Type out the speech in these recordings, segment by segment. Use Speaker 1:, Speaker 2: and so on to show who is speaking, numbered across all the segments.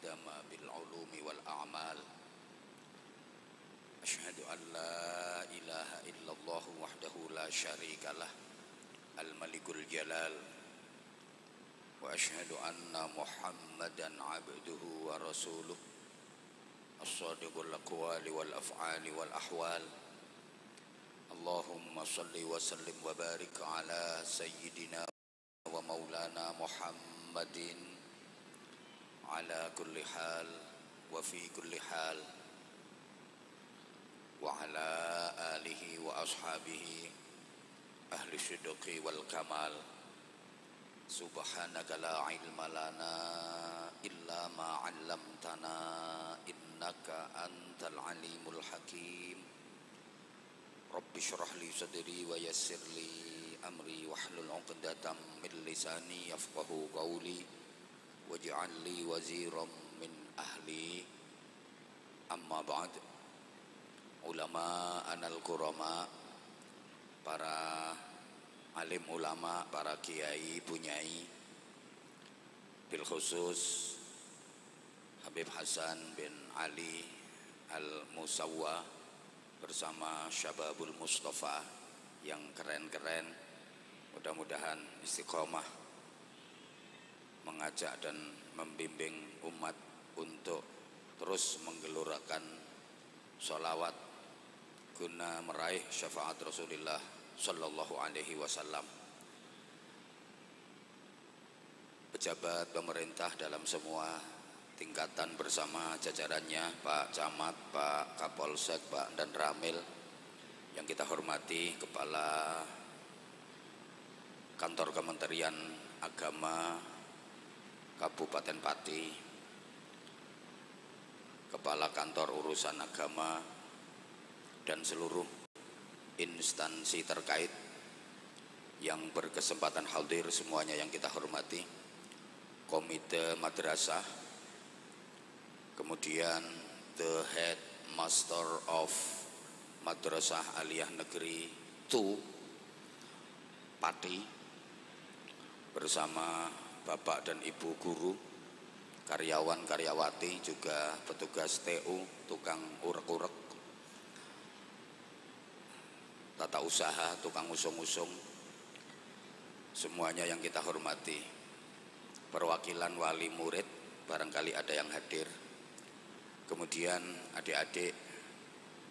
Speaker 1: آدم بالعلوم والأعمال أشهد أن لا إله إلا الله وحده لا شريك له الملك الجلال وأشهد أن محمدا عبده ورسوله الصادق الأقوال والأفعال والأحوال اللهم صل وسلم وبارك على سيدنا ومولانا محمد على كل حال وفي كل حال وعلى آله وأصحابه أهل الصدق والكمال سبحانك لا علم لنا إلا ما علمتنا إنك أنت العليم الحكيم رب اشرح لي صدري ويسر لي أمري واحلل عقدة من لساني يفقهوا قولي واجعل لي وزيرا من أهلي أما بعد ulama anal kurama, para alim ulama, para kiai, bunyai, bil khusus Habib Hasan bin Ali Al-Musawwa bersama Syababul Mustafa yang keren-keren, mudah-mudahan istiqomah mengajak dan membimbing umat untuk terus menggelurakan sholawat guna meraih syafaat Rasulullah Sallallahu Alaihi Wasallam. Pejabat pemerintah dalam semua tingkatan bersama jajarannya, Pak Camat, Pak Kapolsek, Pak dan Ramil, yang kita hormati, Kepala Kantor Kementerian Agama Kabupaten Pati, Kepala Kantor Urusan Agama, dan seluruh instansi terkait yang berkesempatan hadir, semuanya yang kita hormati, Komite Madrasah, kemudian the Head Master of Madrasah Aliyah Negeri 2 Pati, bersama Bapak dan Ibu guru, karyawan, karyawati, juga petugas TU, tukang urek-urek, tata usaha, tukang usung-usung, semuanya yang kita hormati, perwakilan wali murid, barangkali ada yang hadir, kemudian adik-adik,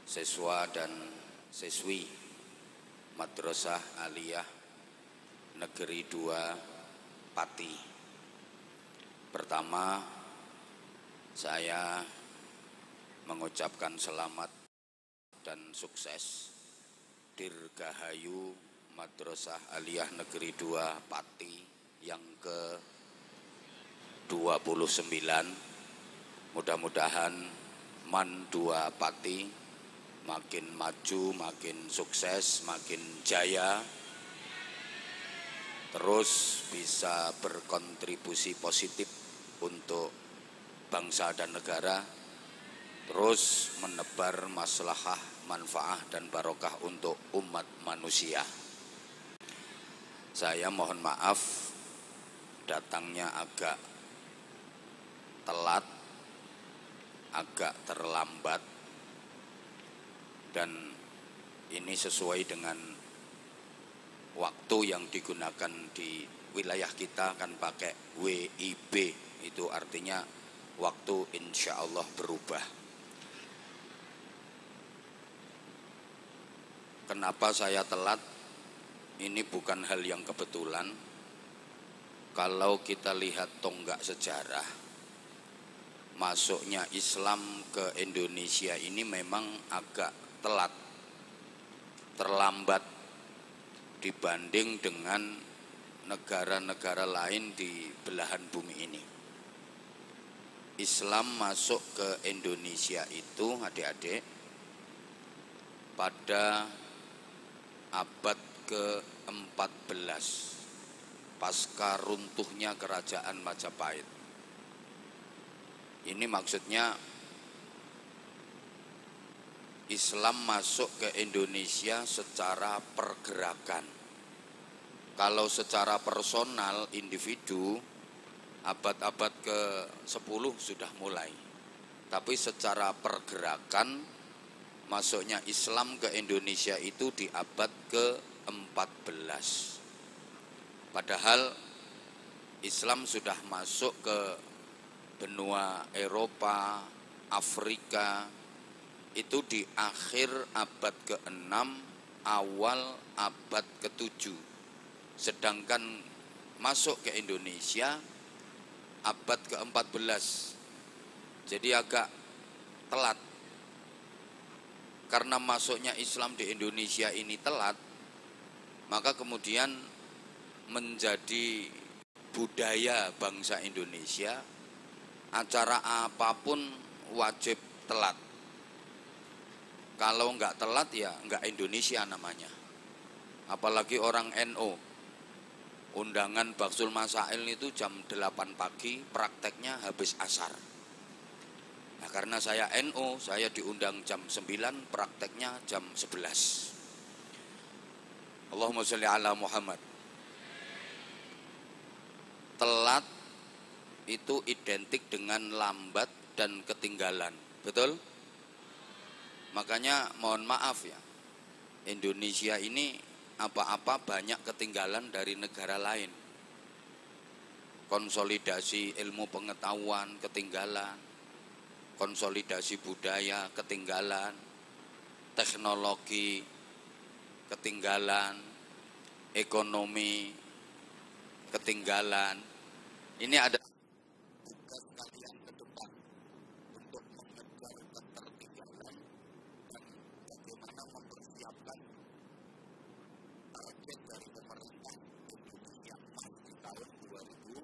Speaker 1: siswa dan siswi Madrasah Aliyah Negeri 2 Pati. Pertama, saya mengucapkan selamat dan sukses Dirgahayu Madrasah Aliyah Negeri 2 Pati yang ke-29. Mudah-mudahan MAN 2 Pati makin maju, makin sukses, makin jaya, terus bisa berkontribusi positif untuk bangsa dan negara, terus menebar maslahah, manfaah dan barokah untuk umat manusia. Saya mohon maaf datangnya agak telat, agak terlambat, dan ini sesuai dengan waktu yang digunakan di wilayah kita, kan pakai WIB, itu artinya waktu insya Allah berubah. Kenapa saya telat? Ini bukan hal yang kebetulan. Kalau kita lihat tonggak sejarah, masuknya Islam ke Indonesia ini memang agak telat, terlambat dibanding dengan negara-negara lain di belahan bumi ini. Islam masuk ke Indonesia itu, adik-adik, pada abad ke-14 pasca runtuhnya kerajaan Majapahit. Ini maksudnya Islam masuk ke Indonesia secara pergerakan. Kalau secara personal, individu, abad-abad ke-10 sudah mulai. Tapi secara pergerakan masuknya Islam ke Indonesia itu di abad ke-14. Padahal Islam sudah masuk ke benua Eropa, Afrika, itu di akhir abad ke-6, awal abad ke-7. Sedangkan masuk ke Indonesia abad ke-14. Jadi agak telat. Karena masuknya Islam di Indonesia ini telat, maka kemudian menjadi budaya bangsa Indonesia, acara apapun wajib telat. Kalau enggak telat ya enggak Indonesia namanya. Apalagi orang NU. Undangan Baksul Masail itu jam 8 pagi, prakteknya habis asar. Nah, karena saya NU, saya diundang jam 9, prakteknya jam 11. Allahumma sholli ala Muhammad. Telat itu identik dengan lambat dan ketinggalan, betul? Makanya mohon maaf ya, Indonesia ini apa-apa banyak ketinggalan dari negara lain. Konsolidasi ilmu pengetahuan ketinggalan, konsolidasi budaya ketinggalan, teknologi ketinggalan, ekonomi ketinggalan. Ini ada tugas kalian ke depan untuk mengejar ketertinggalan dan bagaimana mempersiapkan target dari pemerintah Indonesia di tahun 2000.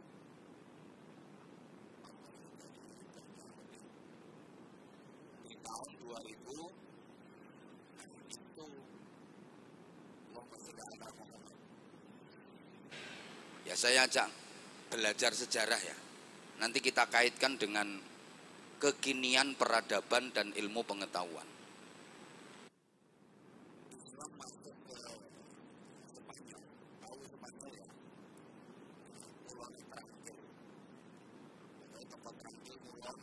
Speaker 1: Di tahun 2000 itu ya saya ajak belajar sejarah ya. Nanti kita kaitkan dengan kekinian peradaban dan ilmu pengetahuan. Islam masuk ke Spanyol, tahu Spanyol ya? Pulau terakhir, tempat terakhir pulau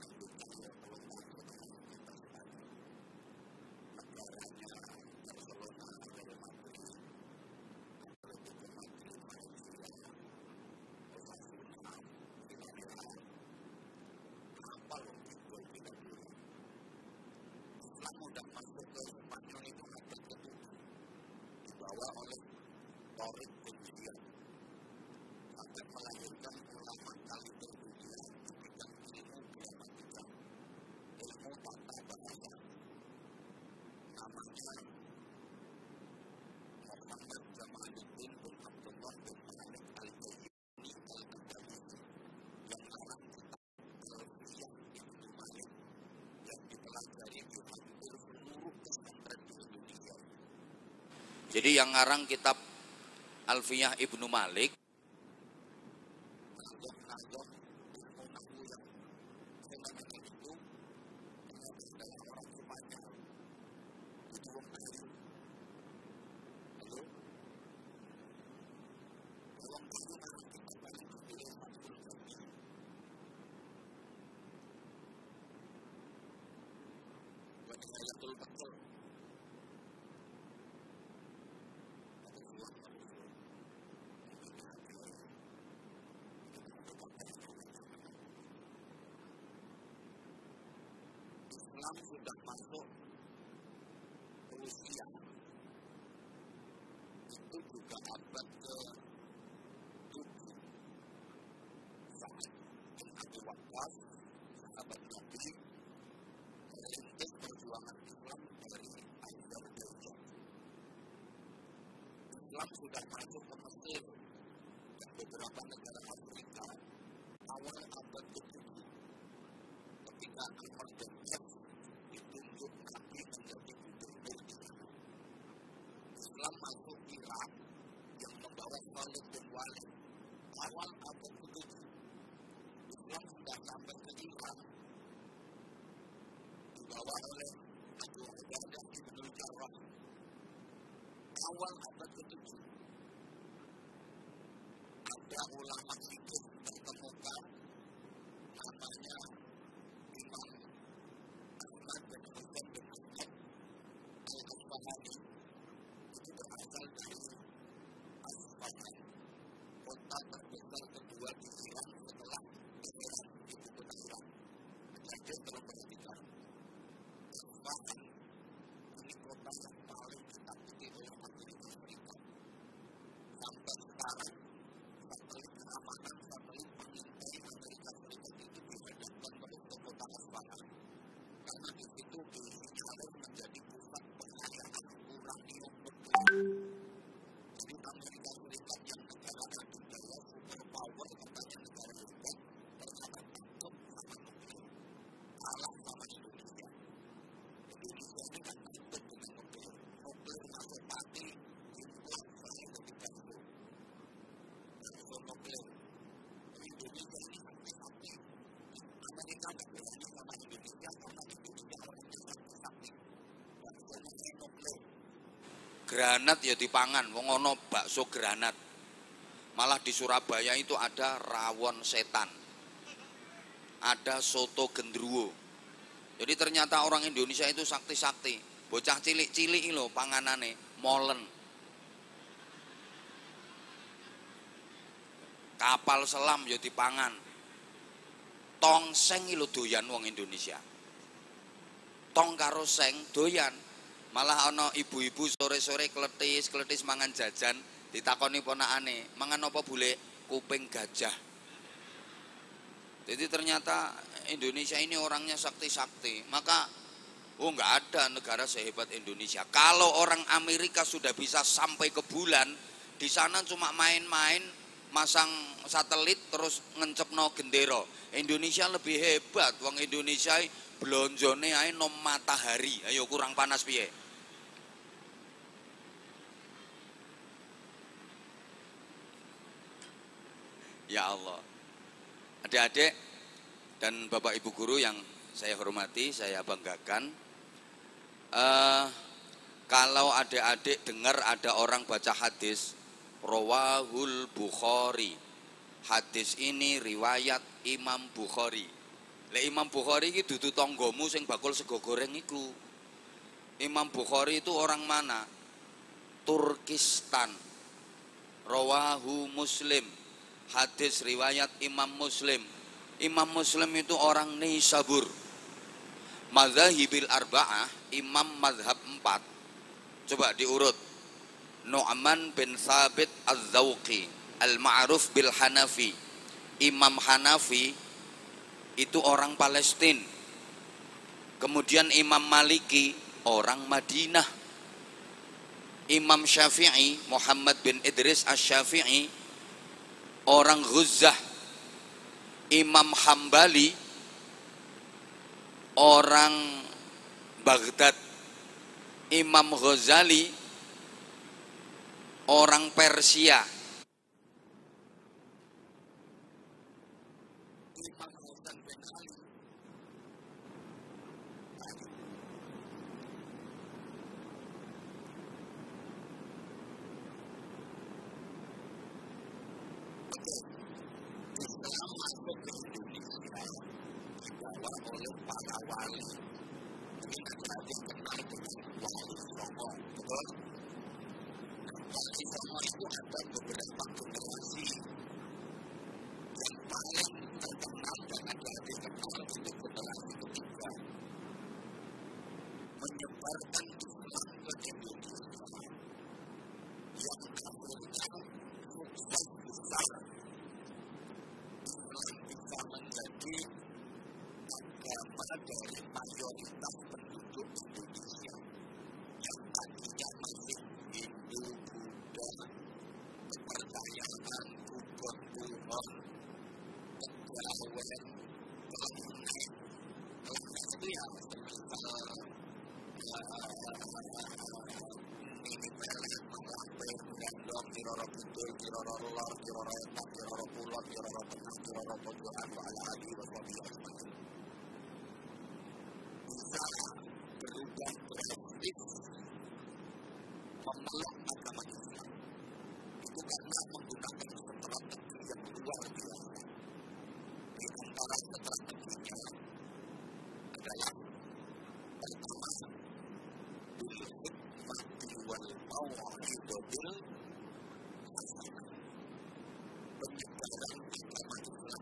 Speaker 1: negaranya Barcelona, Real Madrid, Atletico Madrid, Valencia, Osasuna, Villarreal. Apa loh itu kita dulu? Islam udah masuk ke Spanyol itu ada ketujuh, dibawa oleh Torik Bendia, sampai melahirkan ulama kali terdunia di bidang ilmu gramatika, ilmu tata bahasa. Namanya Muhammad Jamaluddin bin Abdullah bin Malik Al-Jayyuni Al-Andalus, yang ngarang kitab Alfiyah Ibnu Malik yang dipelajari di hampir seluruh pesantren di Indonesia. Jadi yang ngarang kitab Alfiyah Ibnu Malik, nagok ilmu nahwu yang fenomena itu, ternyata adalah orang Spanyol. Itu wong Melayu. Halo? Wong Melayu ngarang kitab paling terpilih Fathul Ghani. Buat saya betul-betul. Islam sudah masuk Rusia, itu juga abad ke-7. Saat bin Abi Waqqas, sahabat Nabi, merintis perjuangan Islam dari Azerbaijan. Islam sudah masuk ke Mesir dan beberapa negara Afrika awal abad ke-7. Ketika Amr bin As ditunjuk Nabi menjadi gubernur di sana. Islam masuk Irak yang membawa Khalid bin Walid awal abad ke-7. Islam sudah sampai ke Irak dibawa oleh Abu Ubaidah bin Jarrah awal abad ke-7. Ada ulama fikih terkemuka Granat ya dipangan, wong ana bakso granat. Malah di Surabaya itu ada rawon setan. Ada soto gendruwo. Jadi ternyata orang Indonesia itu sakti-sakti. Bocah cilik-cilik lho panganane molen. Kapal selam ya dipangan. Tongseng lho doyan wong Indonesia. Tong karo seng doyan. Malah ana ibu-ibu sore-sore kletis mangan jajan, ditakoni ponakane, "Mangan apa Bule?" "Kuping gajah." Jadi ternyata Indonesia ini orangnya sakti-sakti. Maka nggak ada negara sehebat Indonesia. Kalau orang Amerika sudah bisa sampai ke bulan, di sana cuma main-main, masang satelit terus ngencepno gendero. Indonesia lebih hebat. Wong Indonesia blonjone ae nom matahari. Ayo kurang panas piye? Ya Allah. Adik-adik dan Bapak Ibu guru yang saya hormati, saya banggakan. Kalau adik-adik dengar ada orang baca hadis Rawahul Bukhari, hadis ini riwayat Imam Bukhari. Lek Imam Bukhari iki dudu tanggamu sing bakul sego goreng iku. Imam Bukhari itu orang mana? Turkistan. Rawahu Muslim, hadis riwayat Imam Muslim. Imam Muslim itu orang Nisabur. Madzahibil arba'ah, imam madhab 4. Coba diurut. Nu'man bin Thabit Az-Zawqi, al-ma'ruf bil Hanafi. Imam Hanafi itu orang Palestina. Kemudian Imam Maliki orang Madinah. Imam Syafi'i Muhammad bin Idris Asy-Syafi'i orang Ghuzzah. Imam Hambali orang Baghdad. Imam Ghazali orang Persia. Imam Hasan bin Ali Islam masuk ke Indonesia dibawa oleh para wali. Mungkin adik-adik kenal dengan Wali Songo, betul? Wali Songo itu ada beberapa generasi. Yang paling terkenal dan adik-adik kenal itu generasi ketiga. Menyebarkan Islam ke Indonesia. Yang akhirnya sukses besar. Islam bisa menjadi agama dari mayoritas penduduk Indonesia yang tadinya masih Hindu, Buddha, kepercayaan kubur-kubur, kejawen, kelenteng. Kelenteng itu ya semisal ini pelet, melampir, gendong, kiroro kidul, kiroro lor, kiroro etak, kiroro kulon, kiroro tengah, kiroro pojokan, wa'ala ali, waswabiya, asma'i. Bisa berubah drastis memeluk agama Islam. Itu karena menggunakan strategi yang luar biasa. Di antara strateginya adalah pertama, bil hikmati wal mau'izatil hasanah. Penyebaran agama Islam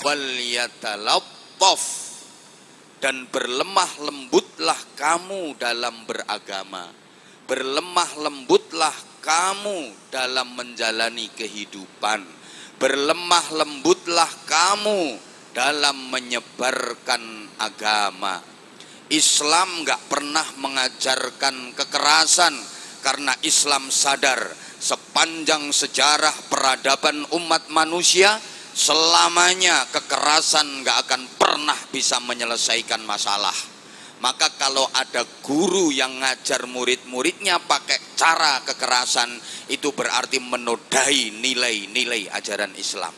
Speaker 1: wal yatalattaf, dan berlemah lembutlah kamu dalam beragama. Berlemah lembutlah kamu dalam menjalani kehidupan. Berlemah lembutlah kamu dalam menyebarkan agama. Islam gak pernah mengajarkan kekerasan, karena Islam sadar sepanjang sejarah peradaban umat manusia, selamanya kekerasan gak akan pernah bisa menyelesaikan masalah. Maka kalau ada guru yang ngajar murid-muridnya pakai cara kekerasan, itu berarti menodai nilai-nilai ajaran Islam.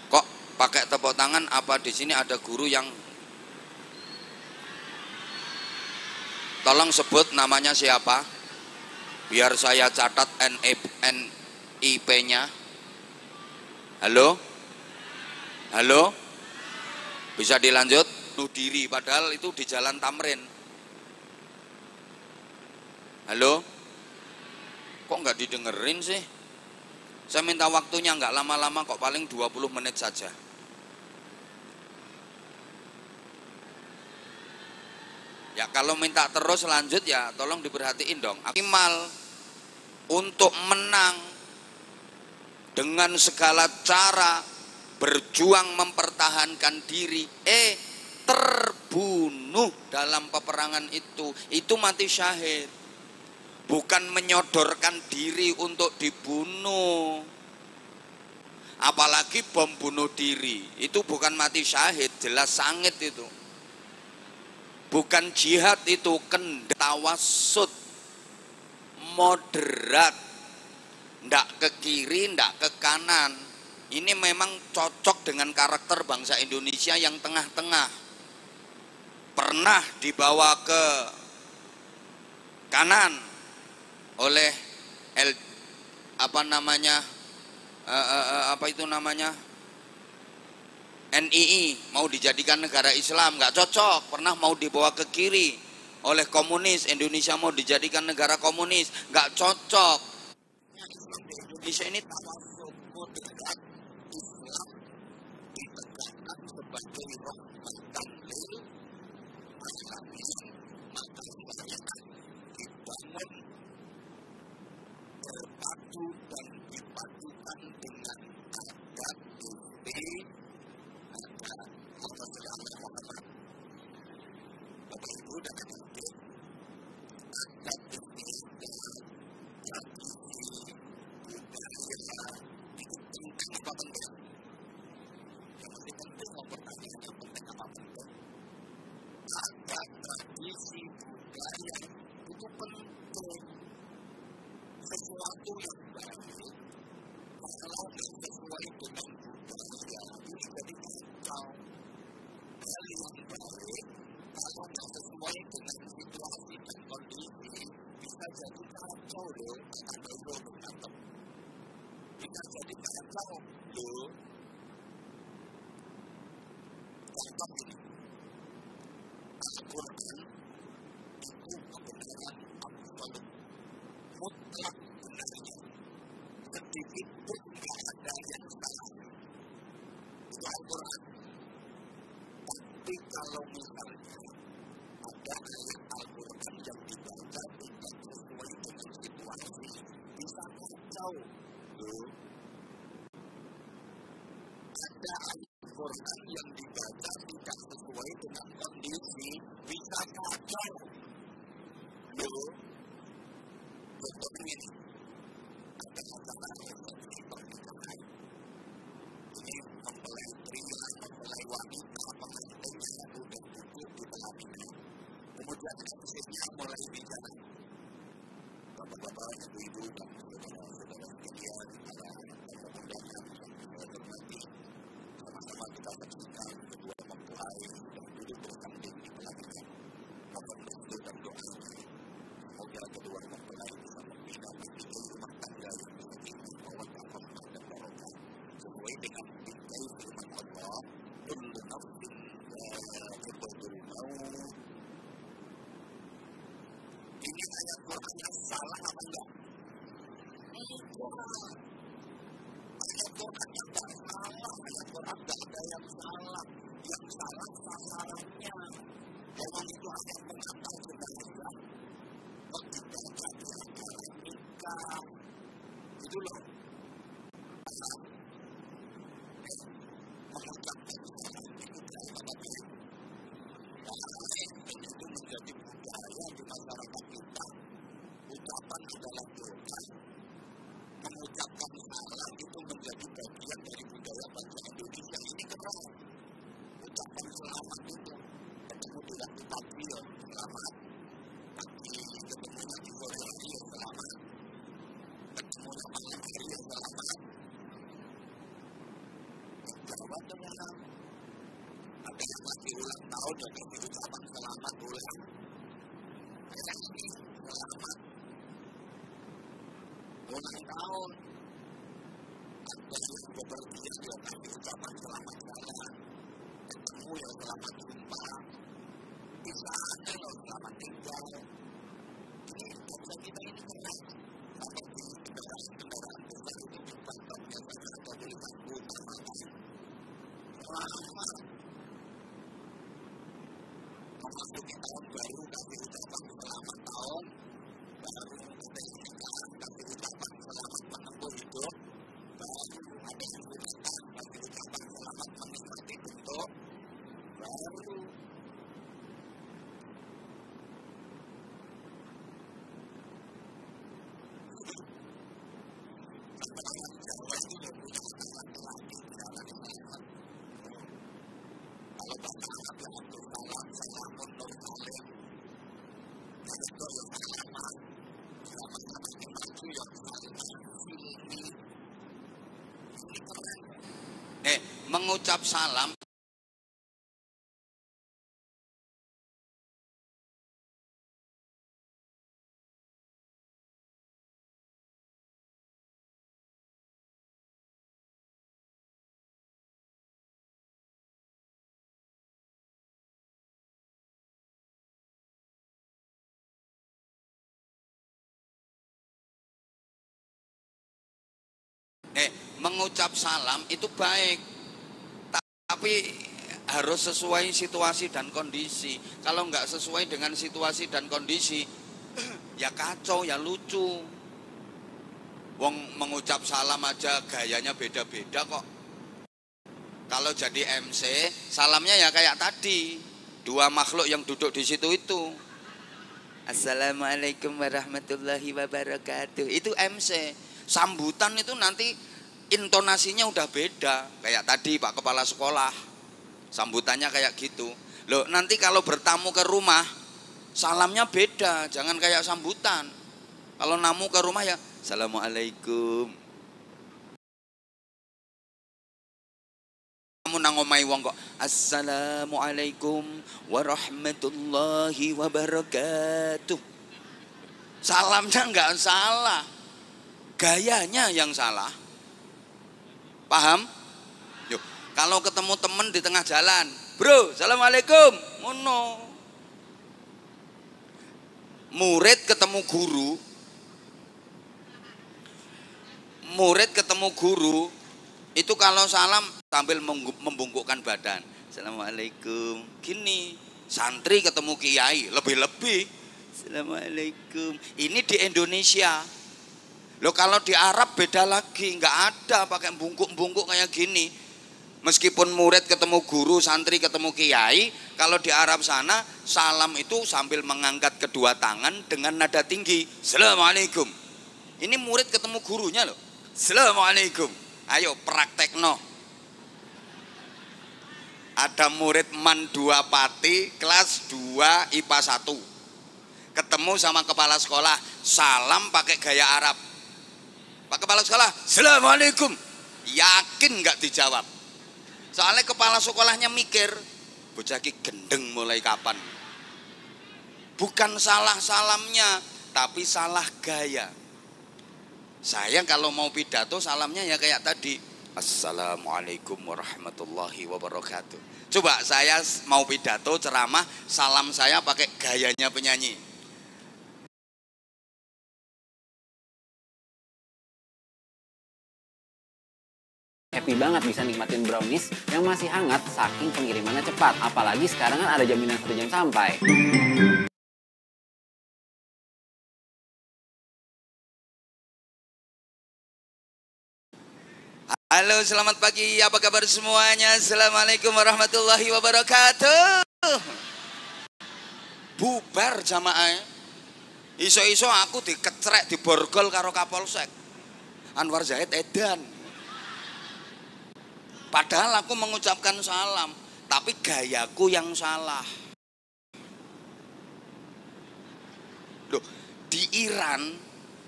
Speaker 1: Kok pakai tepuk tangan? Apa di sini ada guru yang... Tolong sebut namanya siapa? Biar saya catat NIP-nya. Halo? Halo? Bisa dilanjut? Bunuh diri, padahal itu di Jalan Tamrin. Halo? Kok nggak didengerin sih? Saya minta waktunya nggak lama-lama kok, paling 20 menit saja. Ya kalau minta terus lanjut ya tolong diperhatiin dong. Maksimal untuk menang dengan segala cara, berjuang mempertahankan diri, terbunuh dalam peperangan itu mati syahid. Bukan menyodorkan diri untuk dibunuh. Apalagi bom bunuh diri, itu bukan mati syahid, jelas sangit itu. Bukan jihad itu, tawasud, moderat, ndak ke kiri, ndak ke kanan. Ini memang cocok dengan karakter bangsa Indonesia yang tengah-tengah. Pernah dibawa ke kanan oleh NII, mau dijadikan negara Islam, nggak cocok. Pernah mau dibawa ke kiri oleh komunis, Indonesia mau dijadikan negara komunis, nggak cocok. Islam di Indonesia ini tawasud, moderat. Islam ditegakkan sebagai rahmatan lil alamin, maka dibangun berpadu dan dipadukan dengan adat bukti. Bapak Ibu dan adik-adik, adat ini tradisi budaya itu penting apa penting? Yang lebih penting mempertanyakan yang penting apa penting? Adat, tradisi, budaya itu penting. Sesuatu yang baik kalau sesuai dengan budaya ini jadi kacau. Hal yang baik kalau tidak sesuai dengan situasi dan kondisi bisa jadi kacau loh. Bisa jadi kacau loh. Contoh ini, Al-Quran itu kebenaran absolut, mutlak benarnya, sedikit pun tidak ada yang salah. Itu Al-Quran. Tapi kalau misalnya ada ayat Al-Quran yang dibaca tidak sesuai dengan situasi, bisa kacau loh. Ada ayat Al-Quran yang dibaca tidak sesuai dengan kondisi, bisa kacau loh. Contohnya ini, ada acara yang pernikahan. Ini mempelai pria, mempelai wanita, pengantin yang sudah duduk di pelaminan. Kemudian MC-nya mulai bicara. Bapak-bapak, ibu-ibu, dan saudara-saudara sekalian, para undangan yang hormati, sama-sama kita saksikan kedua mempelai yang duduk bersanding di pelaminan. Mohon restu dan doanya. Semoga kedua mempelai bisa membina memiliki rumah tangga yang sakinah, mawaddah, rahmah dan barokah. Sesuai dengan bingkai firman Allah, kullu nafsin dha'iqatul maut. Itu loh. Mengucapkan salam itu itu menjadi budaya di masyarakat kita. Ucapan adalah doa. Mengucapkan salam itu menjadi bagian dari budaya bangsa Indonesia. Ini keren. Ucapan selamat itu ketemu di waktu pagi ya selamat, pagi ketemu di sore hari ya selamat, ketemu malam hari ya selamat. Jawab dengan ada yang lagi ulang tahun dan kasih ucapan selamat ulang. Kayak ini selamat ulang tahun. Ada yang bepergian dia kasih ucapan selamat jalan. Ketemu ya selamat jumpa. Pisahannya ya selamat tinggal. Ini bangsa kita ini keras. Sampai di kendaraan besar itu juga biasanya ada tulisan utamakan. Selamat. Memasuki tahun baru kasih ucapan selamat tahun baru, ada yang nikahan kasih ucapan selamat menempuh hidup baru, ada yang sunatan kasih ucapan selamat menikmati bentuk baru. Orang Jawa itu ya punya kata lagi jalan selamat. Kalau bahasa Arab yang untuk salam, salamun nur salim. Kalau itu yang selamat, selamat yang maju yang selamat ini. Ini keren. Mengucap salam mengucap salam itu baik, tapi harus sesuai situasi dan kondisi. Kalau nggak sesuai dengan situasi dan kondisi, ya kacau, ya lucu. Wong mengucap salam aja gayanya beda-beda kok. Kalau jadi MC, salamnya ya kayak tadi, dua makhluk yang duduk di situ itu. Assalamualaikum warahmatullahi wabarakatuh. Itu MC. Sambutan itu nanti intonasinya udah beda. Kayak tadi Pak Kepala Sekolah, sambutannya kayak gitu. Loh, nanti kalau bertamu ke rumah, salamnya beda. Jangan kayak sambutan. Kalau namu ke rumah ya Assalamualaikum. Kamu nang omahe wong kok Assalamualaikum warahmatullahi wabarakatuh. Salamnya enggak salah, gayanya yang salah. Paham? Yuk, kalau ketemu temen di tengah jalan, bro, assalamualaikum, ngono. Murid ketemu guru, itu kalau salam sambil membungkukkan badan, assalamualaikum. Gini, santri ketemu kiai, lebih-lebih, assalamualaikum. Ini di Indonesia. Loh, kalau di Arab beda lagi, nggak ada pakai bungkuk-bungkuk kayak gini. Meskipun murid ketemu guru, santri ketemu kiai, kalau di Arab sana salam itu sambil mengangkat kedua tangan dengan nada tinggi, assalamualaikum. Ini murid ketemu gurunya loh, assalamualaikum. Ayo praktekno. Ada murid Man 2 Pati kelas 2 IPA 1 ketemu sama kepala sekolah, salam pakai gaya Arab. Pak Kepala Sekolah, assalamualaikum. Yakin nggak dijawab? Soalnya kepala sekolahnya mikir, bocah ki gendeng mulai kapan? Bukan salah salamnya, tapi salah gaya. Saya kalau mau pidato salamnya ya kayak tadi, assalamualaikum warahmatullahi wabarakatuh. Coba saya mau pidato ceramah, salam saya pakai gayanya penyanyi.
Speaker 2: Happy banget bisa nikmatin brownies yang masih hangat saking pengirimannya cepat. Apalagi sekarang kan ada jaminan 1 jam sampai.
Speaker 1: Halo, selamat pagi. Apa kabar semuanya? Assalamualaikum warahmatullahi wabarakatuh. Bubar jamaah. Iso-iso aku dikecrek, diborgol karo Kapolsek. Anwar Zahid edan. Padahal aku mengucapkan salam, tapi gayaku yang salah. Loh, di Iran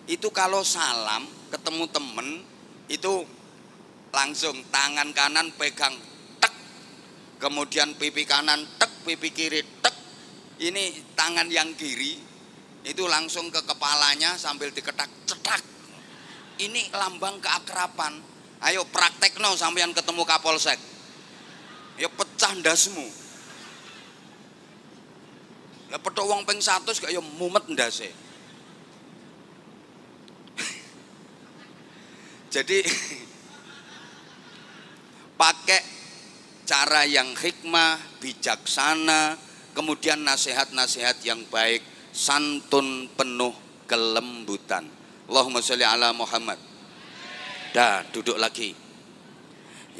Speaker 1: itu kalau salam ketemu temen itu langsung tangan kanan pegang tek, kemudian pipi kanan tek, pipi kiri tek. Ini tangan yang kiri itu langsung ke kepalanya sambil diketak cetak. Ini lambang keakraban. Ayo praktekno sampean ketemu Kapolsek. Ya pecah ndasmu. Lah petok wong ping 100 gak ya mumet ndase. Jadi pakai cara yang hikmah, bijaksana, kemudian nasihat-nasihat yang baik, santun penuh kelembutan. Allahumma sholli ala Muhammad. Dah, duduk lagi.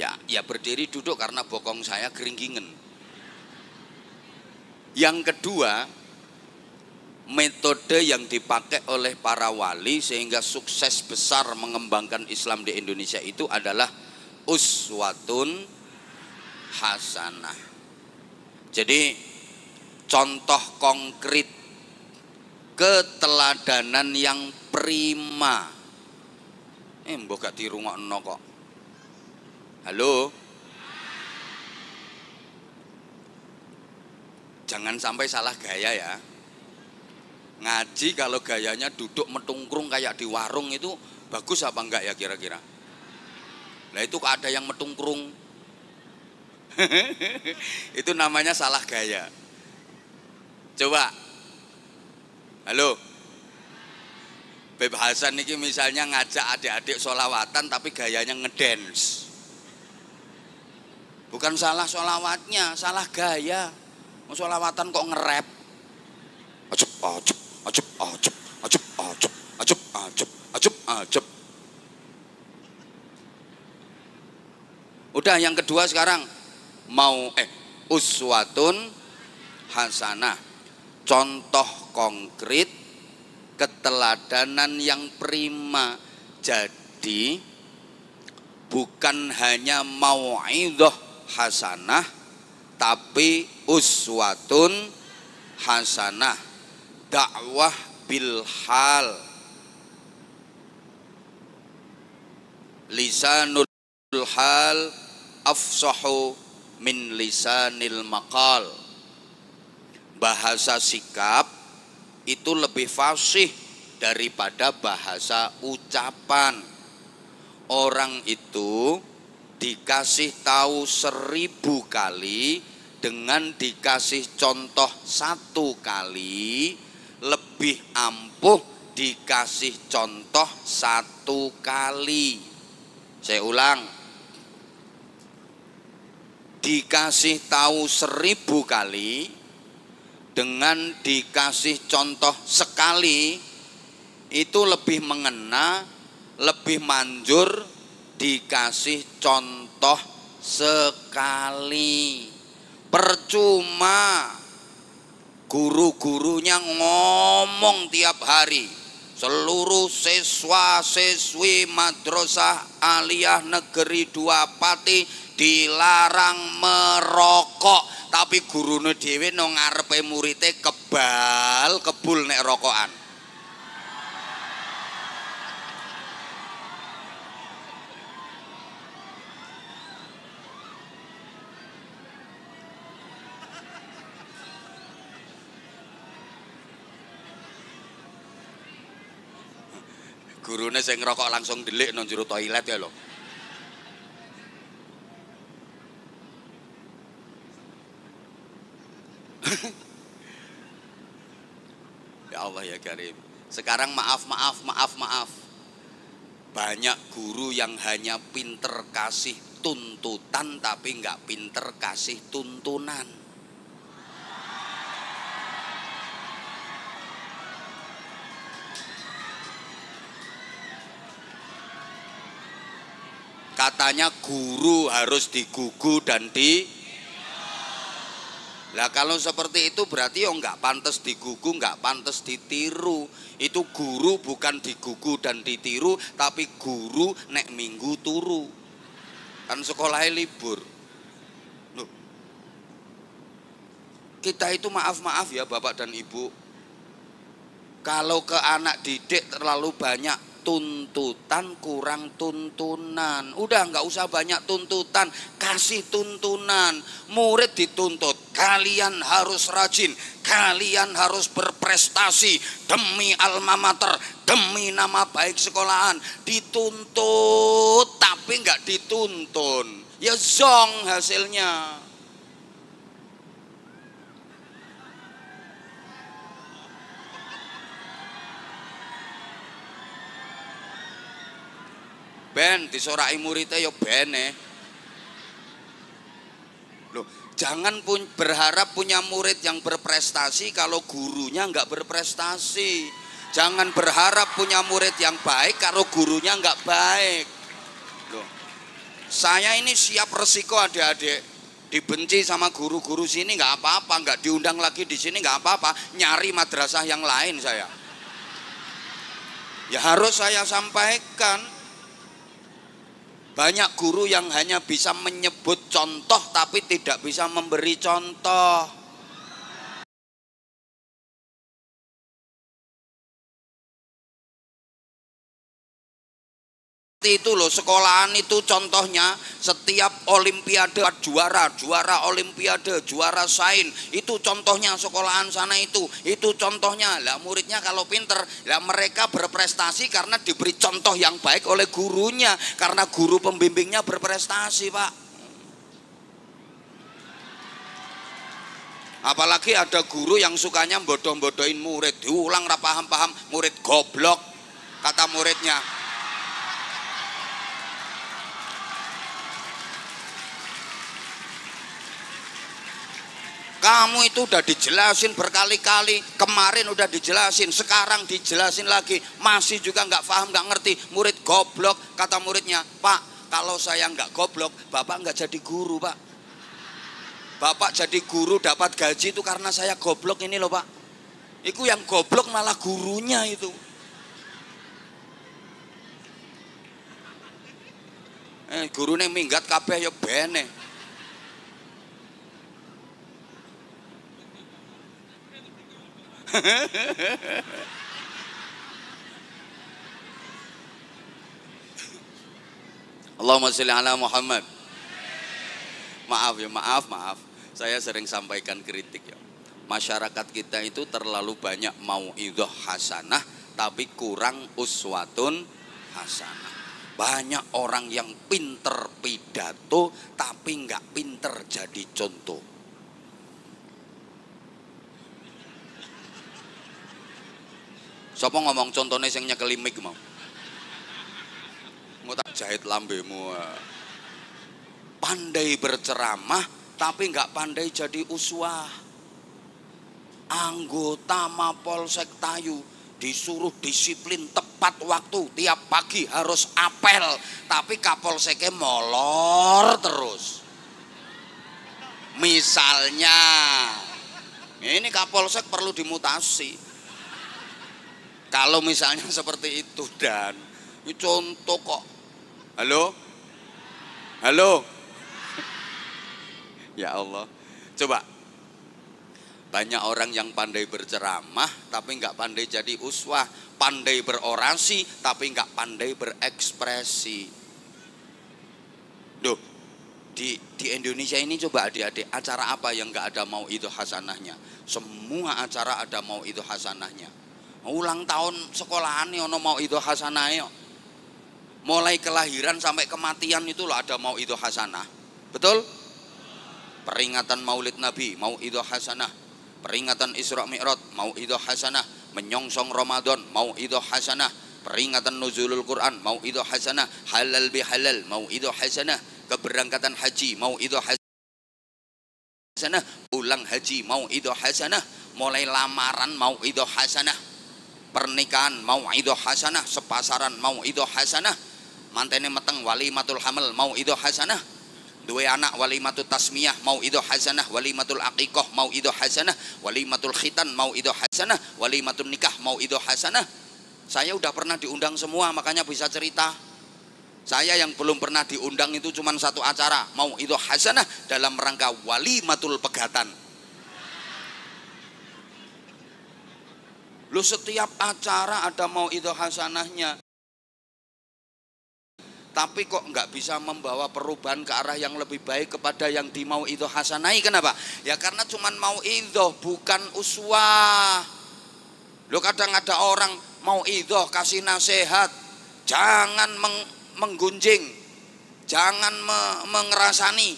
Speaker 1: Ya berdiri duduk karena bokong saya geringgingen. Yang kedua, metode yang dipakai oleh para wali sehingga sukses besar mengembangkan Islam di Indonesia itu adalah uswatun hasanah. Jadi contoh konkret keteladanan yang prima. Mbok gak dirungokno kok. Halo. Jangan sampai salah gaya ya. Ngaji kalau gayanya duduk metungkrung kayak di warung itu bagus apa enggak ya kira-kira? Nah itu kok ada yang metungkrung. Itu namanya salah gaya. Coba. Halo. Beb Hasan ini misalnya ngajak adik-adik sholawatan tapi gayanya ngedance. Bukan salah sholawatnya, salah gaya. Sholawatan kok nge-rap. Ajep, ajep, ajep, ajep, ajep, ajep, ajep, ajep, ajep, ajep. Udah yang kedua sekarang mau uswatun hasanah. Contoh konkret keteladanan yang prima. Jadi bukan hanya mau'idhah hasanah tapi uswatun hasanah, dakwah bil hal, lisanul hal afsahu min lisanil maqal. Bahasa sikap itu lebih fasih daripada bahasa ucapan. Orang itu dikasih tahu 1000 kali dengan dikasih contoh 1 kali lebih ampuh dikasih contoh 1 kali. Saya ulang, dikasih tahu 1000 kali dengan dikasih contoh sekali itu lebih mengena, lebih manjur dikasih contoh sekali. Percuma guru-gurunya ngomong tiap hari, seluruh siswa-siswi Madrasah Aliyah Negeri 2 Pati dilarang merokok. Tapi gurune dhewe nang ngarepe murite kebul nek rokokan. Gurune sing ngerokok langsung delik nang jero toilet ya lho. Ya Allah ya Karim. Sekarang maaf. Banyak guru yang hanya pinter kasih tuntutan tapi nggak pinter kasih tuntunan. Katanya guru harus digugu dan Lah kalau seperti itu berarti nggak pantas digugu, nggak pantas ditiru. Itu guru bukan digugu dan ditiru, tapi guru nek minggu turu. Kan sekolahnya libur. Loh. Kita itu maaf ya Bapak dan Ibu. Kalau ke anak didik terlalu banyak tuntutan, kurang tuntunan. Udah nggak usah banyak tuntutan, kasih tuntunan. Murid dituntut, kalian harus rajin, kalian harus berprestasi demi alma mater, demi nama baik sekolahan. Dituntut tapi nggak dituntun, ya zong hasilnya. Ben disorai muridnya ya bene. Loh, jangan berharap punya murid yang berprestasi kalau gurunya nggak berprestasi. Jangan berharap punya murid yang baik kalau gurunya nggak baik. Loh, saya ini siap resiko adik-adik. Dibenci sama guru-guru sini nggak apa-apa, nggak diundang lagi di sini nggak apa-apa. Nyari madrasah yang lain saya. Ya harus saya sampaikan. Banyak guru yang hanya bisa menyebut contoh tapi tidak bisa memberi contoh. Itu loh, sekolahan itu contohnya setiap olimpiade juara olimpiade, juara sains, itu contohnya sekolahan sana itu contohnya. Lah muridnya kalau pinter, lah mereka berprestasi karena diberi contoh yang baik oleh gurunya, karena guru pembimbingnya berprestasi, Pak. Apalagi ada guru yang sukanya bodoh-bodohin murid, diulang ra paham-paham, murid goblok kata muridnya. Kamu itu udah dijelasin berkali-kali, kemarin udah dijelasin, sekarang dijelasin lagi, masih juga nggak paham, nggak ngerti. Murid goblok, kata muridnya. Pak, kalau saya nggak goblok, Bapak nggak jadi guru, Pak. Bapak jadi guru dapat gaji itu karena saya goblok ini loh, Pak. Itu yang goblok malah gurunya itu. Gurune minggat kabeh ya bene. Allahumma sholli ala Muhammad. Maaf. Saya sering sampaikan kritik ya. Masyarakat kita itu terlalu banyak mauidhah hasanah tapi kurang uswatun hasanah. Banyak orang yang pinter pidato tapi nggak pinter jadi contoh. Sopo ngomong contohnya sing nyekeli mic mau? Mau tak jahit lambemu. Pandai berceramah tapi nggak pandai jadi uswah. Anggota Mapolsek Tayu disuruh disiplin tepat waktu, tiap pagi harus apel, tapi Kapolseknya molor terus. Misalnya, ini Kapolsek perlu dimutasi. Kalau misalnya seperti itu, dan ini contoh kok. Halo? Ya Allah, coba. Banyak orang yang pandai berceramah tapi nggak pandai jadi uswah, pandai berorasi tapi nggak pandai berekspresi. Duh, di Indonesia ini coba adik-adik, acara apa yang nggak ada mauidhah hasanahnya? Semua acara ada mauidhah hasanahnya. Ulang tahun sekolahan nih ono mauidhah hasanah. Mulai kelahiran sampai kematian itu loh ada mauidhah hasanah. Betul? Peringatan Maulid Nabi, mauidhah hasanah. Peringatan Isra Mi'raj, mauidhah hasanah. Menyongsong Ramadan, mauidhah hasanah. Peringatan nuzulul Quran, mauidhah hasanah. Halal bihalal, mauidhah hasanah. Keberangkatan haji, mauidhah hasanah. Pulang haji, mauidhah hasanah. Mulai lamaran, mauidhah hasanah. Pernikahan, mauidhah hasanah. Sepasaran, mauidhah hasanah. mantene meteng walimatul hamil mauidhah hasanah, duwe anak walimatul tasmiyah mauidhah hasanah, walimatul aqiqah mauidhah hasanah, walimatul khitan mauidhah hasanah, walimatul nikah mauidhah hasanah. Saya udah pernah diundang semua, makanya bisa cerita. Saya yang belum pernah diundang itu cuma satu acara, mauidhah hasanah dalam rangka walimatul pegatan. Lu setiap acara ada mauidhah hasanahnya, tapi kok nggak bisa membawa perubahan ke arah yang lebih baik kepada yang di mauidhah hasanahi. Kenapa? Ya karena cuma mauidhah, bukan uswah. Lo kadang ada orang mauidhah kasih nasihat, jangan menggunjing, jangan mengerasani.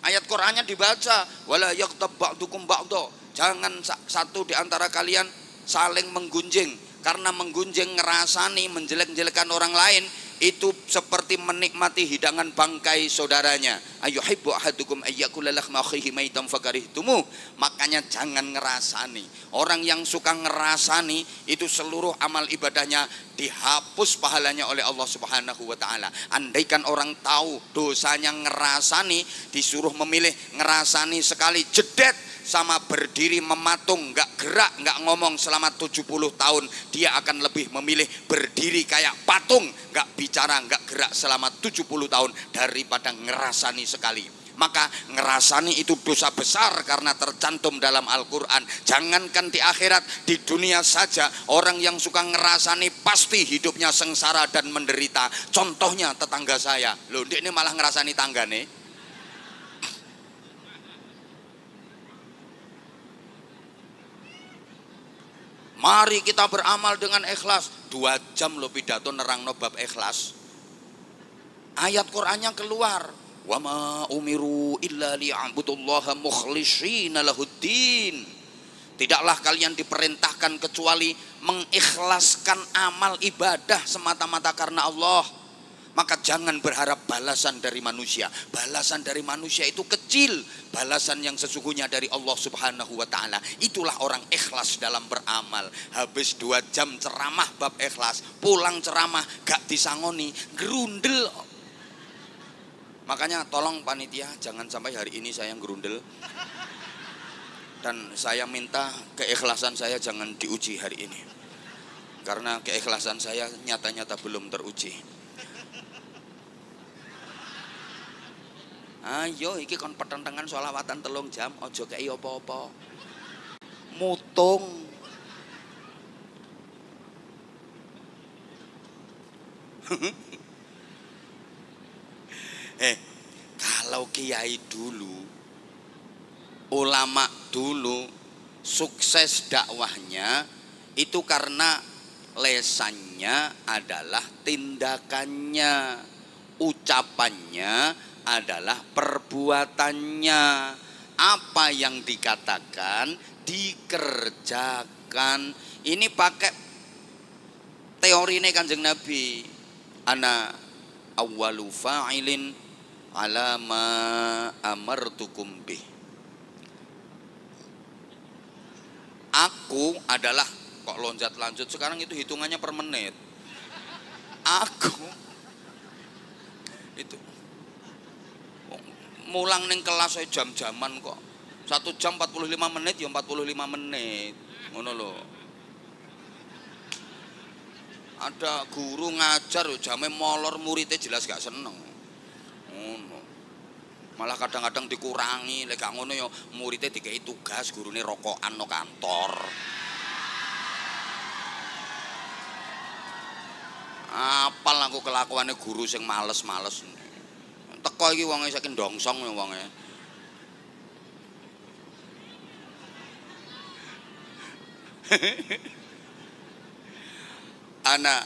Speaker 1: Ayat Qur'annya dibaca, wala yaghtab ba'dukum ba'dha. Jangan satu di antara kalian saling menggunjing, karena menggunjing, ngerasani, menjelek-jelekan orang lain itu seperti menikmati hidangan bangkai saudaranya. Ayuhibbu ahadukum ayyakula lahma akhihi maitan fakarihtumu. Makanya jangan ngerasani. Orang yang suka ngerasani itu seluruh amal ibadahnya dihapus pahalanya oleh Allah Subhanahu wa taala. Andaikan orang tahu dosanya ngerasani, disuruh memilih ngerasani sekali jedet sama berdiri mematung, nggak gerak, nggak ngomong selama 70 tahun, dia akan lebih memilih berdiri kayak patung, nggak bicara, nggak gerak selama 70 tahun daripada ngerasani sekali. Maka ngerasani itu dosa besar karena tercantum dalam Al-Quran. Jangankan di akhirat, di dunia saja orang yang suka ngerasani pasti hidupnya sengsara dan menderita. Contohnya tetangga saya, loh ini malah ngerasani tanggane. Mari kita beramal dengan ikhlas. 2 jam lo pidato nerangno bab ikhlas. Ayat Qur'annya keluar. Wa ma umiru illa liya'budullaha mukhlishina lahuddin. Tidaklah kalian diperintahkan kecuali mengikhlaskan amal ibadah semata-mata karena Allah. Maka jangan berharap balasan dari manusia. Balasan dari manusia itu kecil. Balasan yang sesungguhnya dari Allah Subhanahu wa ta'ala. Itulah orang ikhlas dalam beramal. Habis 2 jam ceramah bab ikhlas, pulang ceramah gak disangoni, gerundel. Makanya tolong panitia, jangan sampai hari ini saya yang gerundel. Dan saya minta keikhlasan saya jangan diuji hari ini. Karena keikhlasan saya nyata-nyata belum teruji. Ayo iki kon pertentangan sholawatan 3 jam, ojo kei apa-apa. Mutung. Kalau kiai dulu, ulama dulu sukses dakwahnya itu karena lesannya adalah tindakannya, ucapannya adalah perbuatannya. Apa yang dikatakan dikerjakan. Ini pakai teori ini Kanjeng Nabi. Ana awwalu fa'ilin ala ma amartukum bih. Aku adalah, kok loncat-lanjut sekarang itu hitungannya per menit. Aku itu mulang ning kelas saya jam-jaman kok. 1 jam 45 menit ya 45 menit. Ngono lho. Ada guru ngajar jame molor, muridnya jelas gak seneng. Ngono. Malah kadang-kadang dikurangi, lek gak ngono ya muridnya dikei tugas, gurune rokokan no kantor. Apal aku kelakuannya guru sing males-males. Teko iki wonge saking ndongsong wonge. Ana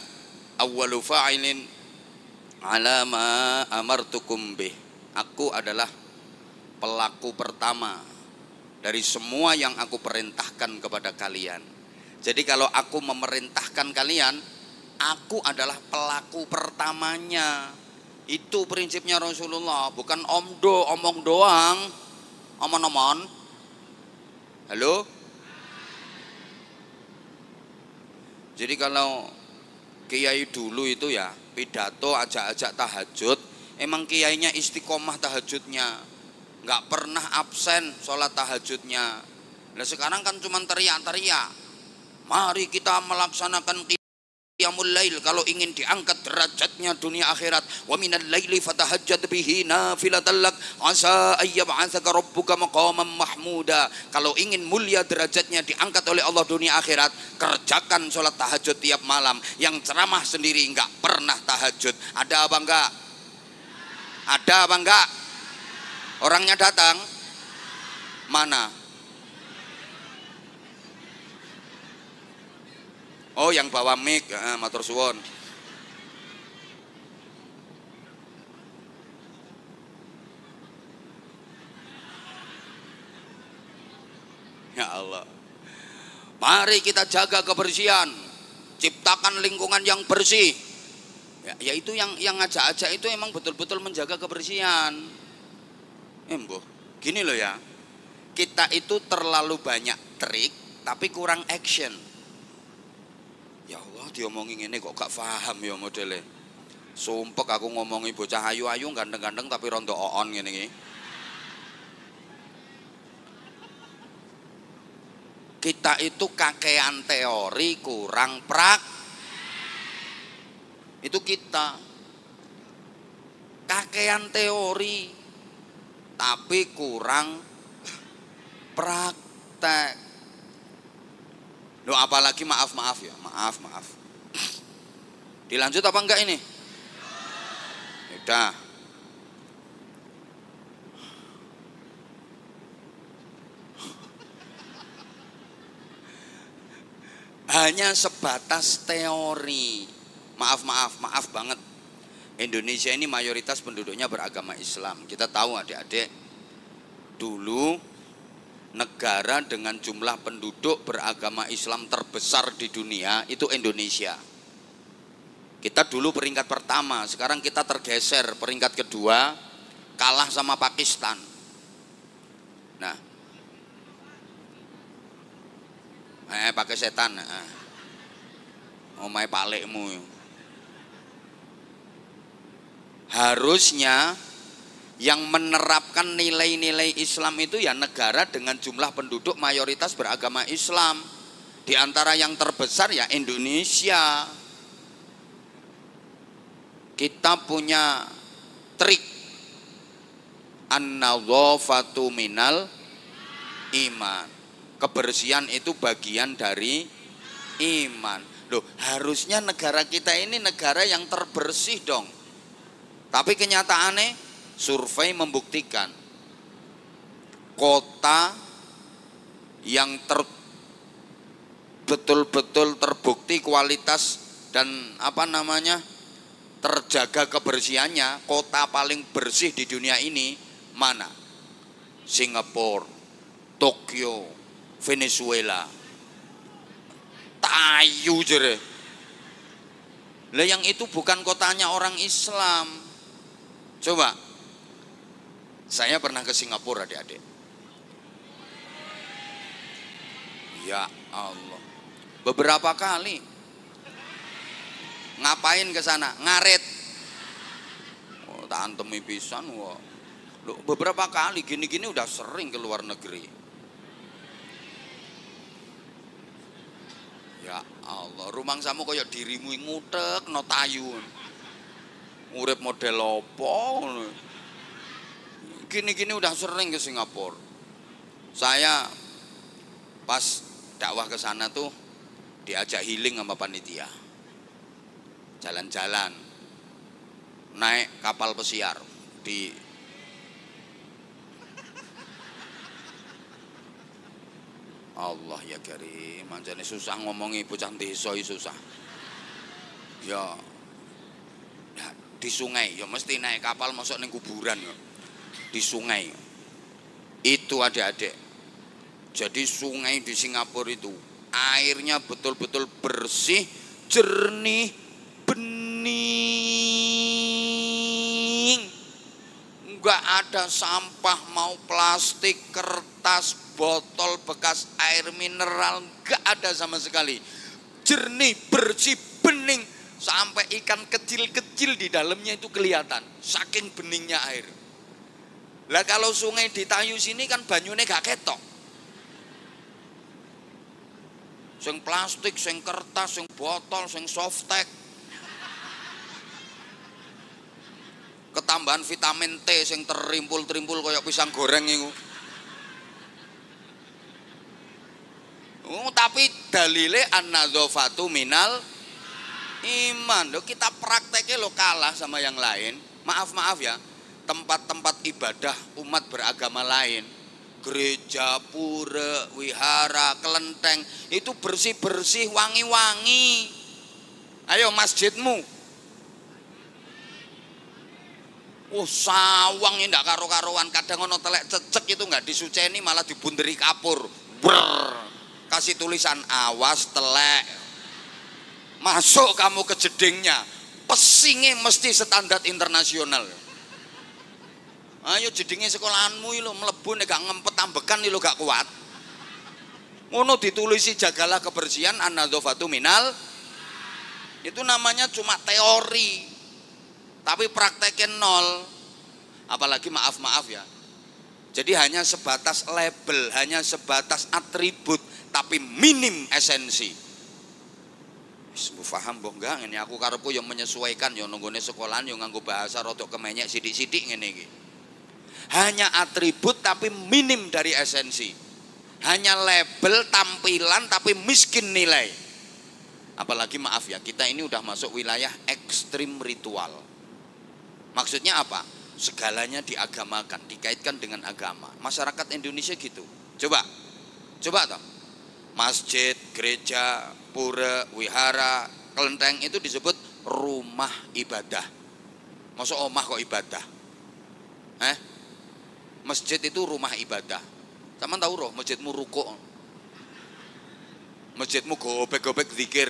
Speaker 1: awwalu fa'ilin ala ma amartukum bih. Aku adalah pelaku pertama dari semua yang aku perintahkan kepada kalian. Jadi kalau aku memerintahkan kalian, aku adalah pelaku pertamanya. Itu prinsipnya Rasulullah, bukan omong doang, omon-omon. Halo? Jadi kalau kiai dulu itu ya pidato ajak-ajak tahajud, emang kiainya istiqomah tahajudnya, nggak pernah absen sholat tahajudnya. Nah sekarang kan cuma teriak-teriak, mari kita melaksanakan qiyamul lail kalau ingin diangkat derajatnya dunia akhirat. Wa minal laili fatahajjad bihi nafilatan lak asa ayyab'atsaka rabbuka maqaman mahmuda. Kalau ingin mulia derajatnya diangkat oleh Allah dunia akhirat, kerjakan sholat tahajud tiap malam. Yang ceramah sendiri enggak pernah tahajud. Ada apa enggak? Ada apa enggak? Orangnya datang? Mana? Oh yang bawa mic, matur suwun. Ya Allah. Mari kita jaga kebersihan, ciptakan lingkungan yang bersih. Ya itu yang ngajak-ajak itu emang betul-betul menjaga kebersihan. Embo, gini loh ya. Kita itu terlalu banyak trik tapi kurang action. Ya Allah diomongin ini kok gak paham ya modelnya. Sumpek aku ngomongi bocah ayu-ayu ganteng-ganteng tapi rondo oon ngene iki. Kita itu kakean teori kurang itu kita kakean teori tapi kurang praktek. Loh apalagi maaf ya, maaf. Dilanjut apa enggak ini? Udah. Hanya sebatas teori. Maaf banget. Indonesia ini mayoritas penduduknya beragama Islam. Kita tahu adik-adik, dulu negara dengan jumlah penduduk beragama Islam terbesar di dunia itu Indonesia. Kita dulu peringkat pertama, sekarang kita tergeser peringkat kedua, kalah sama Pakistan. Nah, pakai setan, omai palekmu. Harusnya yang menerapkan nilai-nilai Islam itu ya negara dengan jumlah penduduk mayoritas beragama Islam. Di antara yang terbesar ya Indonesia. Kita punya trik an-nadhafatu minal iman. Kebersihan itu bagian dari iman. Loh, harusnya negara kita ini negara yang terbersih dong. Tapi kenyataannya survei membuktikan kota yang betul-betul terbukti kualitas dan terjaga kebersihannya, kota paling bersih di dunia ini mana? Singapura, Tokyo, Venezuela. Tayu jere. Lah yang itu bukan kotanya orang Islam. Coba, saya pernah ke Singapura adik-adik. Ya Allah, beberapa kali. Ngapain ke sana? Ngarit. Oh, tak antemi pisan. Wah. Loh, beberapa kali gini-gini udah sering ke luar negeri. Ya Allah, rumangsamu koyo dirimu ngutek no tayu. Urip model opo? Gini-gini udah sering ke Singapura. Saya pas dakwah ke sana tuh diajak healing sama panitia. Jalan-jalan, naik kapal pesiar di Allah ya Karim, manjane susah ngomongi bocah desa susah. Ya, di sungai, ya mesti naik kapal masuk ning kuburan ya. Di sungai. Itu adik-adik. Jadi sungai di Singapura itu airnya betul-betul bersih, jernih, bening, nggak ada sampah, mau plastik, kertas, botol bekas air mineral, nggak ada sama sekali. Jernih, bersih, bening, Sampai ikan kecil-kecil di dalamnya itu kelihatan, saking beningnya air. Lah kalau sungai di Tayu sini kan banyune gak ketok. Sing plastik, sing kertas, sing botol, sing softtek. Ketambahan vitamin T sing terimpul-terimpul kayak pisang goreng itu. Tapi dalile an-nadzafatu minal iman. Loh, kita prakteknya lo kalah sama yang lain. Maaf ya, tempat-tempat ibadah umat beragama lain, gereja, pura, wihara, kelenteng, itu bersih-bersih, wangi-wangi. Ayo masjidmu, sawang ini ndak karo-karuan. Kadang ono telek cecek itu nggak disuceni, malah dibunderi kapur. Kasih tulisan awas telek. Masuk kamu ke jedingnya, pesingnya mesti standar internasional. Ayo jedingnya sekolahanmu lo mlebu nek gak ngempet ambekan lo gak kuat. Ngono ditulisi jagalah kebersihan an-nadzafatu minal. Itu namanya cuma teori. Tapi prakteknya nol. Apalagi maaf ya. Jadi hanya sebatas label, hanya sebatas atribut, tapi minim esensi. Bu paham boh enggak ini aku karepku yang menyesuaikan yang nunggone sekolahan yang nganggo bahasa rotok kemenyek sidik-sidik ngene iki. Hanya atribut tapi minim dari esensi. Hanya label tampilan tapi miskin nilai. Apalagi maaf ya, kita ini udah masuk wilayah ekstrim ritual. Maksudnya apa? Segalanya diagamakan, dikaitkan dengan agama. Masyarakat Indonesia gitu. Coba toh. Masjid, gereja, pura, wihara, kelenteng itu disebut rumah ibadah. Masa omah kok ibadah? Masjid itu rumah ibadah. Sama tahu roh, masjidmu rukuk, masjidmu gobek-gobek zikir.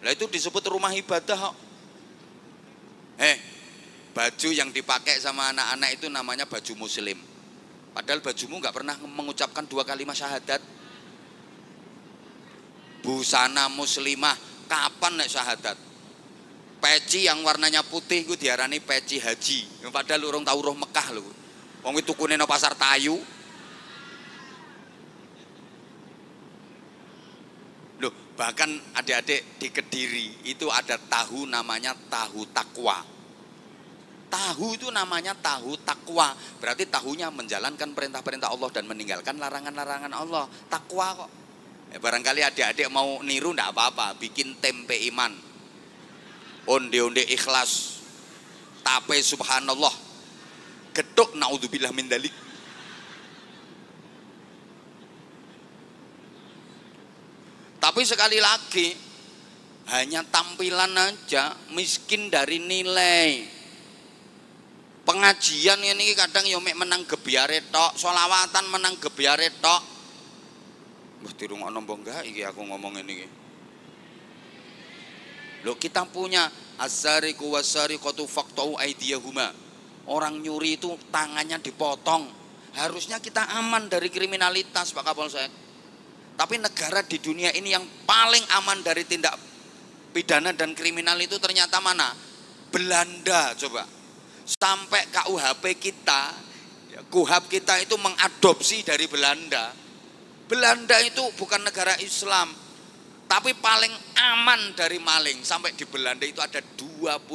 Speaker 1: Lah itu disebut rumah ibadah kok. Baju yang dipakai sama anak-anak itu namanya baju muslim. Padahal bajumu nggak pernah mengucapkan 2 kalimat syahadat. Busana muslimah kapan nek syahadat? Peci yang warnanya putih itu diarani peci haji. Padahal urung tau roh Mekah lho. Wong itu tukune nang pasar Tayu. Loh, bahkan adik-adik di Kediri itu ada tahu namanya tahu takwa. Tahu itu namanya tahu takwa. Berarti tahunya menjalankan perintah-perintah Allah dan meninggalkan larangan-larangan Allah. Takwa kok. Barangkali adik-adik mau niru enggak apa-apa, bikin tempe iman. Onde-onde ikhlas. Tape subhanallah. Geduk naudzubillah min dzalik. Tapi sekali lagi hanya tampilan aja, miskin dari nilai. Pengajian ini kadang yo mek menang gebyare tok, sholawatan menang gebyare tok. Mbah dirungokno mbah enggak iki aku ngomong ini iki. Loh, kita punya as-sariqu was-sariqatu faqta'u aydiyahuma. Orang nyuri itu tangannya dipotong. Harusnya kita aman dari kriminalitas, Pak Kapolsek. Tapi negara di dunia ini yang paling aman dari tindak pidana dan kriminal itu ternyata mana? Belanda, coba. Sampai KUHP kita, KUHP kita itu mengadopsi dari Belanda. Belanda itu bukan negara Islam, tapi paling aman dari maling. Sampai di Belanda itu ada 25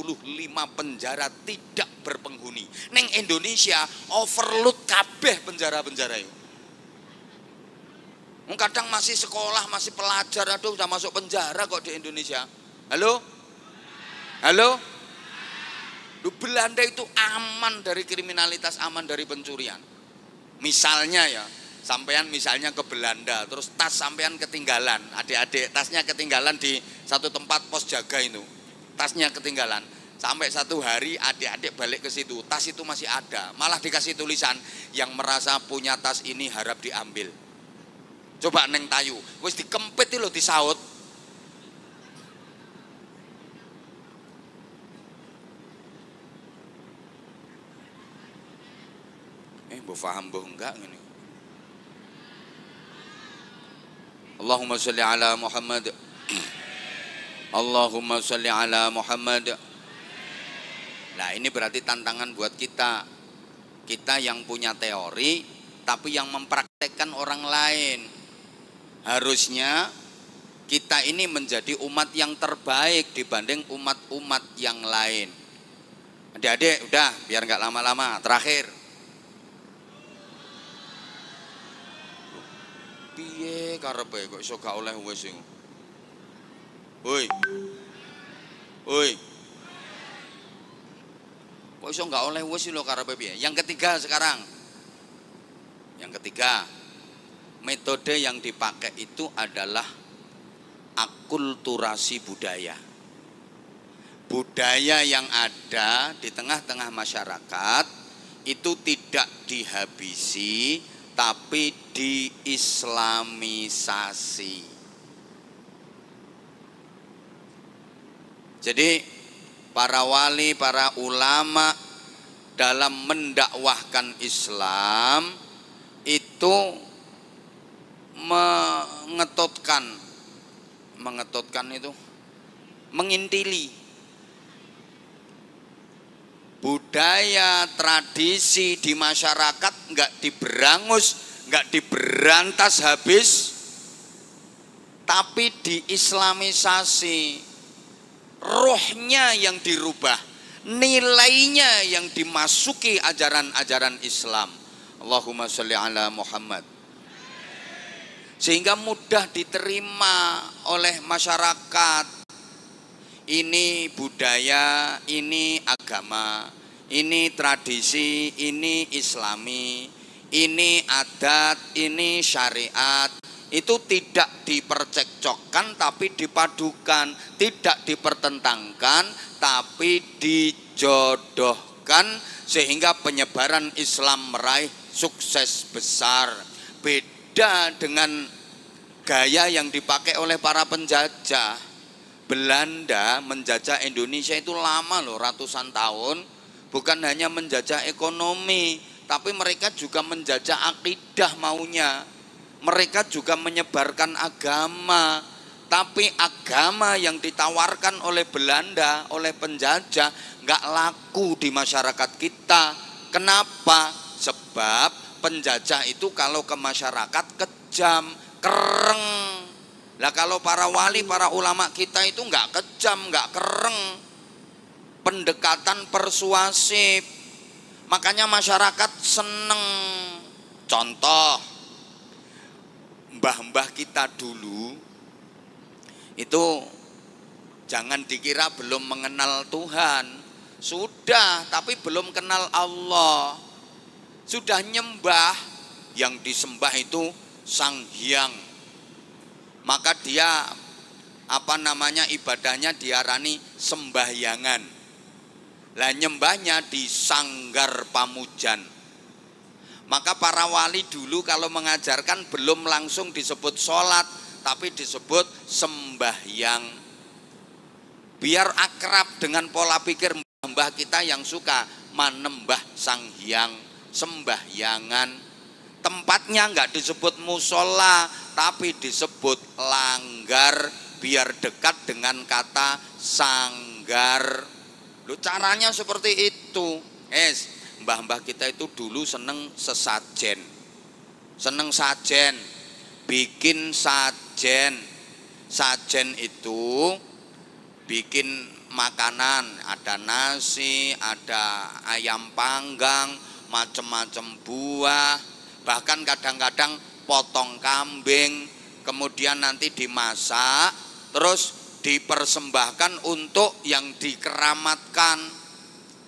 Speaker 1: penjara tidak berpenghuni. Neng Indonesia overload kabeh penjara-penjara itu. Kadang masih sekolah, masih pelajar, aduh udah masuk penjara kok di Indonesia. Halo? Belanda itu aman dari kriminalitas, aman dari pencurian. Misalnya ya, sampean misalnya ke Belanda, terus tas sampean ketinggalan, adik-adik tasnya ketinggalan di satu tempat pos jaga itu, tasnya ketinggalan. Sampai satu hari adik-adik balik ke situ, tas itu masih ada, malah dikasih tulisan, yang merasa punya tas ini harap diambil. Coba neng Tayu, wis dikempit lho disaut. Mbok paham mbok enggak ngene. Allahumma sholli ala Muhammad. Allahumma sholli ala Muhammad. Nah, ini berarti tantangan buat kita. Kita yang punya teori, tapi yang mempraktekkan orang lain. Harusnya kita ini menjadi umat yang terbaik dibanding umat-umat yang lain. Adik-adik, udah, biar nggak lama-lama. Terakhir. Piye karepe kok iso gak oleh wis sing. Woi. Woi. Kok iso gak oleh wis lho karepe piye? Yang ketiga sekarang. Yang ketiga, metode yang dipakai itu adalah akulturasi budaya. Budaya yang ada di tengah-tengah masyarakat itu tidak dihabisi, tapi diislamisasi. Jadi para wali, para ulama dalam mendakwahkan Islam itu mengetotkan itu, mengintili budaya, tradisi di masyarakat, nggak diberangus, nggak diberantas habis, tapi diislamisasi. Rohnya yang dirubah, nilainya yang dimasuki ajaran-ajaran Islam. Allahumma sholli ala Muhammad. Sehingga mudah diterima oleh masyarakat. Ini budaya, ini agama, ini tradisi, ini islami, ini adat, ini syariat. Itu tidak dipercekcokkan tapi dipadukan, tidak dipertentangkan tapi dijodohkan, sehingga penyebaran Islam meraih sukses besar. Beda dengan gaya yang dipakai oleh para penjajah. Belanda menjajah Indonesia itu lama loh, ratusan tahun. Bukan hanya menjajah ekonomi, tapi mereka juga menjajah akidah maunya. Mereka juga menyebarkan agama. Tapi agama yang ditawarkan oleh Belanda, oleh penjajah, nggak laku di masyarakat kita. Kenapa? Sebab penjajah itu kalau ke masyarakat kejam, kereng. Lah kalau para wali, para ulama kita itu nggak kejam, nggak kereng, pendekatan persuasif, makanya masyarakat seneng. Contoh, mbah-mbah kita dulu itu jangan dikira belum mengenal Tuhan, sudah, tapi belum kenal Allah, sudah nyembah, yang disembah itu Sang Hyang. Maka dia ibadahnya diarani sembahyangan. Lah nyembahnya di Sanggar Pamujan. Maka para wali dulu kalau mengajarkan belum langsung disebut sholat, tapi disebut sembahyang. Biar akrab dengan pola pikir mbah kita yang suka menembah Sang Hyang, sembahyangan. Tempatnya enggak disebut musola, tapi disebut langgar, biar dekat dengan kata sanggar. Loh, caranya seperti itu. Mbah-mbah kita itu dulu seneng sesajen. Seneng sajen. Bikin sajen. Sajen itu bikin makanan, ada nasi, ada ayam panggang, macam-macam buah, bahkan kadang-kadang potong kambing, kemudian nanti dimasak, terus dipersembahkan untuk yang dikeramatkan.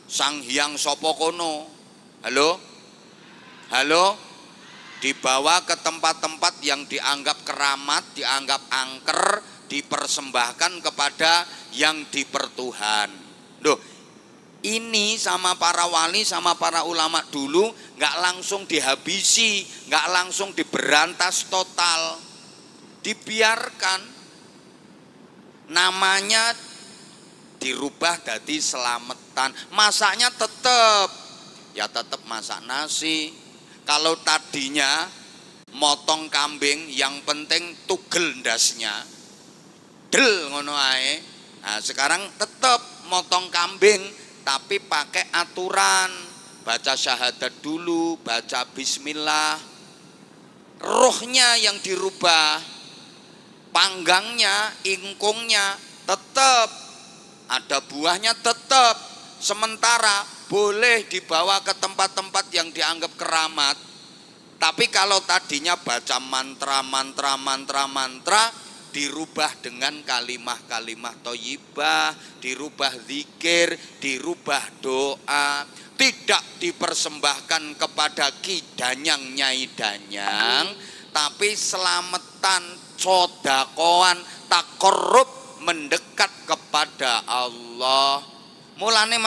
Speaker 1: Sang Hyang Sopo kono, halo, dibawa ke tempat-tempat yang dianggap keramat, dianggap angker, dipersembahkan kepada yang dipertuhan. Loh, ini sama para wali, sama para ulama dulu nggak langsung dihabisi, nggak langsung diberantas total, dibiarkan, namanya dirubah jadi selamatan. Masaknya tetap masak nasi. Kalau tadinya motong kambing yang penting tugel ndasnya, del ngono ae, Nah, sekarang tetap motong kambing tapi pakai aturan, baca syahadat dulu, baca bismillah, rohnya yang dirubah, panggangnya, ingkungnya tetap, ada buahnya tetap, sementara boleh dibawa ke tempat-tempat yang dianggap keramat. Tapi kalau tadinya baca mantra dirubah dengan kalimah-kalimah thayyibah, dirubah zikir, dirubah doa, tidak dipersembahkan kepada Ki Danyang Nyai Danyang, tapi selamatan, sodakoan, takorub, mendekat kepada Allah. Mulane